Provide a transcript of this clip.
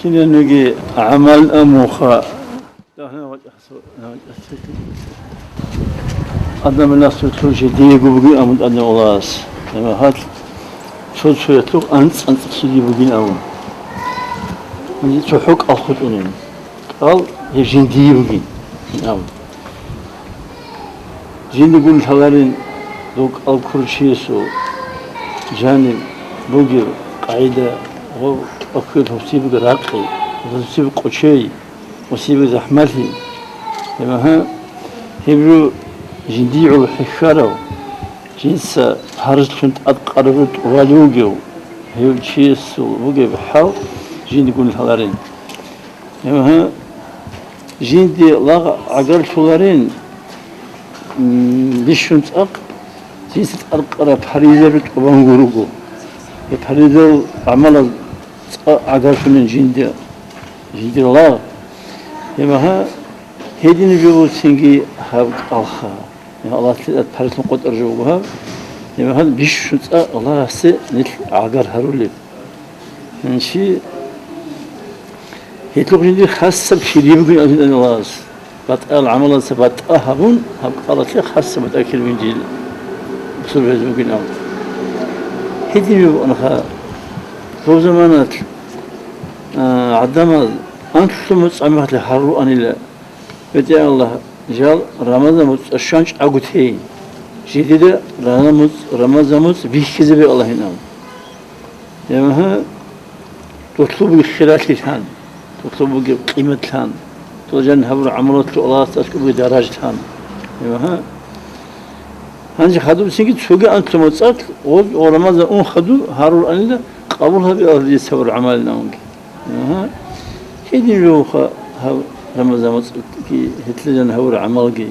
كنا نجي عمل أموخا أدم الناس تقول جديد يقولون أمد أدم الله لما هات شو يطلق أنت تقصدي بقين أمم من تحك أخذونين قال يجندي بقين أمم جند يقول ثوارين دوك الكرشيسو جانب بوجر قاعدة هو أكل هسيب راقي هسيب قشي هسيب زحمتي لما ها هبرو جندي على حشرة جنس هرج كنت أتقربت والوجو هي الشيء وجو بحاو جندي يقول ثوارين لما ها جندي لا عقل ثوارين ليشون تأق جنس أتقرب حريزة وبانغروجو يحرزوا عمل عقارفن جندي الله يما ها هيدي نجوا سينجي هاب الخا يا الله تحرز نقط أرجوها يما ها بيش الله هسه نت عقار هرولي من شيء هيتلو جندي خاصة بشيء يبغي أن الله بتقال عمل سبت هبون هب قالت لي خاصة بتأكل من جيل بسبب يمكن أو هيدي أنا في زمانات عندما أنت متصممت لحرو أني لا بدي الله جال رمضان الشانش أقوتي جديدة رمضان بيش كذب الله ينام لما تطلب الخيرات لهان تطلب قيمة لهان توجن هبر عملت الله تسكب درجة لهان لما هنجي خدوا سينك تسوق أنت متصل ورمضان أون خدوا هارو أني لا قبلها بأرض يسوي عمل ناونك ها كيدي لو رمضان كي هتلجن هور عملكي